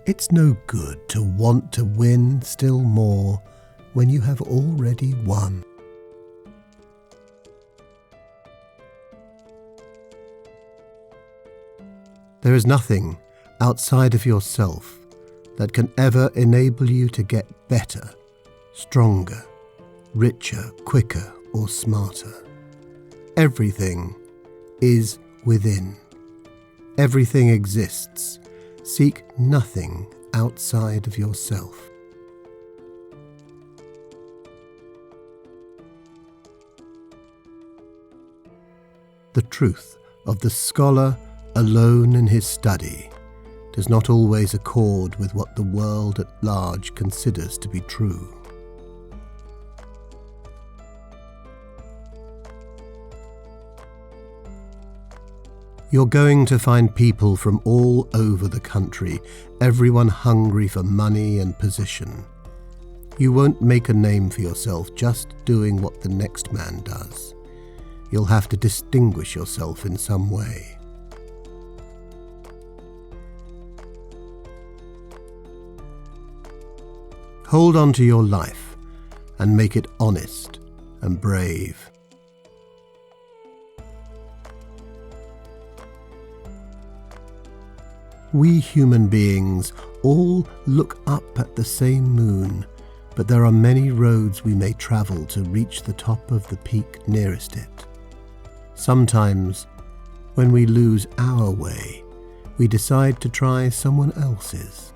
It's no good to want to win still more when you have already won. There is nothing outside of yourself that can ever enable you to get better, stronger, richer, quicker, or smarter. Everything is within. Everything exists. Seek nothing outside of yourself. The truth of the scholar alone in his study does not always accord with what the world at large considers to be true. You're going to find people from all over the country, everyone hungry for money and position. You won't make a name for yourself just doing what the next man does. You'll have to distinguish yourself in some way. Hold on to your life and make it honest and brave. We human beings all look up at the same moon, but there are many roads we may travel to reach the top of the peak nearest it. Sometimes, when we lose our way, we decide to try someone else's.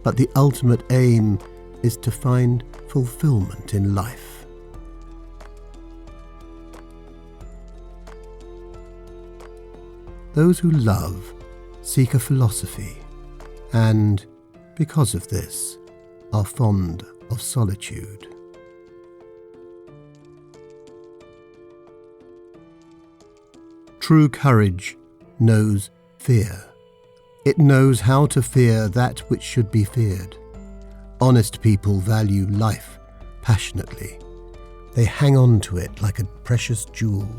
But the ultimate aim is to find fulfillment in life. Those who love seek a philosophy, and, because of this, are fond of solitude. True courage knows fear. It knows how to fear that which should be feared. Honest people value life passionately. They hang on to it like a precious jewel,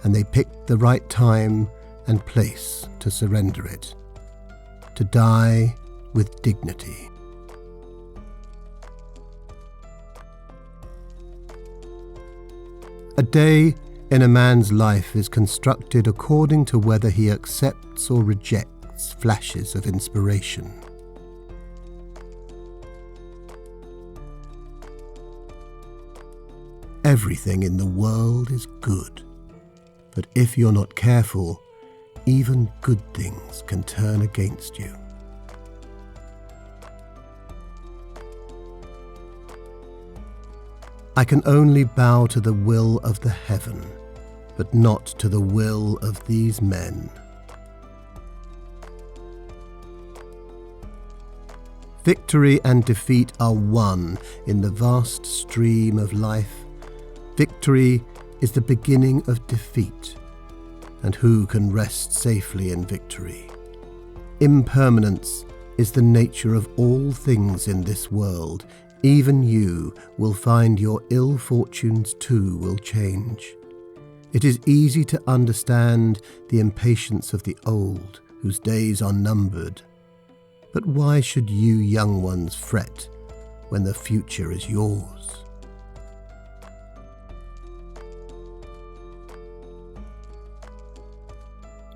and they pick the right time and place to surrender it, to die with dignity. A day in a man's life is constructed according to whether he accepts or rejects flashes of inspiration. Everything in the world is good, but if you're not careful, even good things can turn against you. I can only bow to the will of the heaven, but not to the will of these men. Victory and defeat are one in the vast stream of life. Victory is the beginning of defeat, and who can rest safely in victory? Impermanence is the nature of all things in this world. Even you will find your ill fortunes too will change. It is easy to understand the impatience of the old, whose days are numbered. But why should you young ones fret when the future is yours?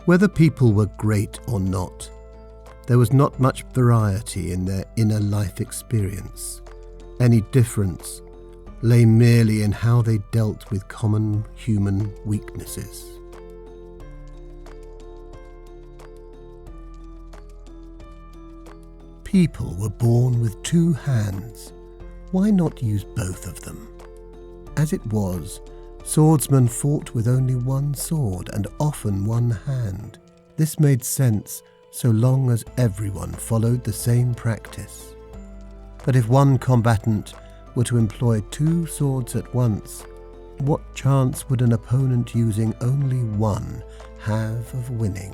Whether people were great or not, there was not much variety in their inner life experience. Any difference lay merely in how they dealt with common human weaknesses. People were born with two hands. Why not use both of them? As it was, swordsmen fought with only one sword and often one hand. This made sense so long as everyone followed the same practice. But if one combatant were to employ two swords at once, what chance would an opponent using only one have of winning?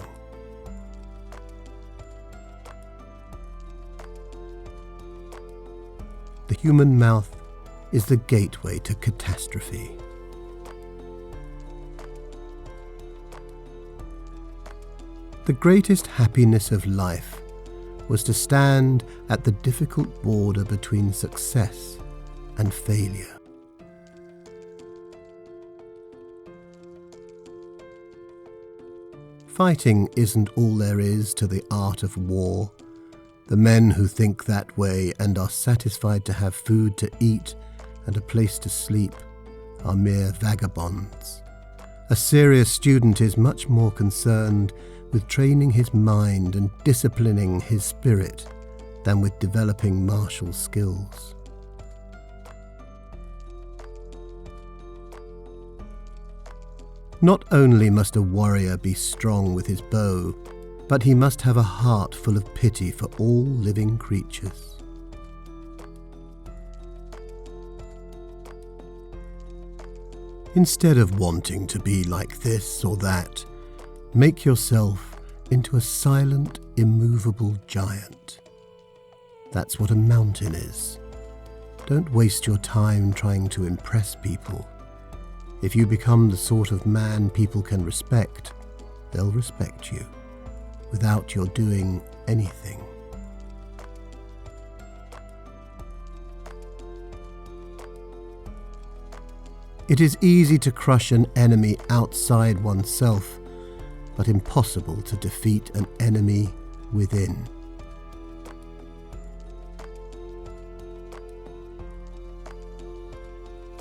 The human mouth is the gateway to catastrophe. The greatest happiness of life was to stand at the difficult border between success and failure. Fighting isn't all there is to the art of war. The men who think that way and are satisfied to have food to eat and a place to sleep are mere vagabonds. A serious student is much more concerned with training his mind and disciplining his spirit than with developing martial skills. Not only must a warrior be strong with his bow, but he must have a heart full of pity for all living creatures. Instead of wanting to be like this or that, make yourself into a silent, immovable giant. That's what a mountain is. Don't waste your time trying to impress people. If you become the sort of man people can respect, they'll respect you, without your doing anything. It is easy to crush an enemy outside oneself, but impossible to defeat an enemy within.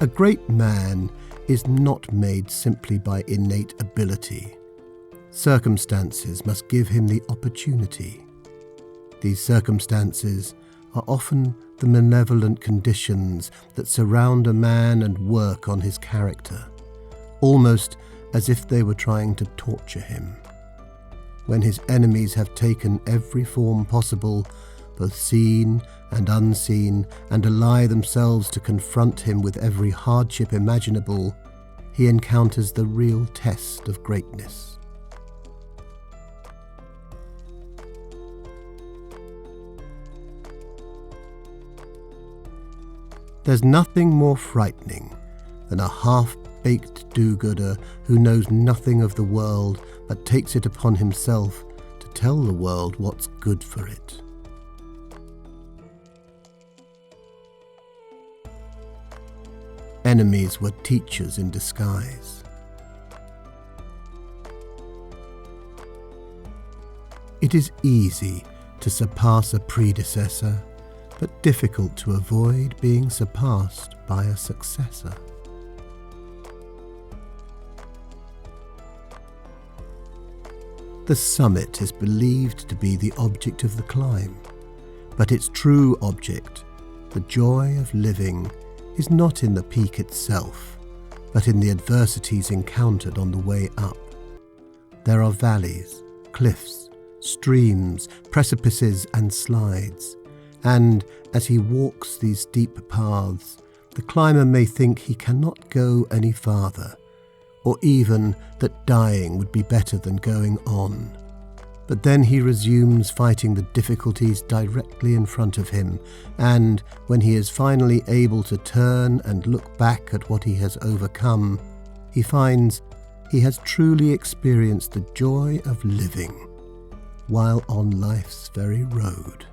A great man is not made simply by innate ability. Circumstances must give him the opportunity. These circumstances are often the malevolent conditions that surround a man and work on his character, almost as if they were trying to torture him. When his enemies have taken every form possible, both seen and unseen, and ally themselves to confront him with every hardship imaginable, he encounters the real test of greatness. There's nothing more frightening than a half-baked do-gooder who knows nothing of the world but takes it upon himself to tell the world what's good for it. Enemies were teachers in disguise. It is easy to surpass a predecessor, but difficult to avoid being surpassed by a successor. The summit is believed to be the object of the climb, but its true object, the joy of living, is not in the peak itself, but in the adversities encountered on the way up. There are valleys, cliffs, streams, precipices and slides, and as he walks these steep paths, the climber may think he cannot go any farther, or even that dying would be better than going on. But then he resumes fighting the difficulties directly in front of him, and when he is finally able to turn and look back at what he has overcome, he finds he has truly experienced the joy of living while on life's very road.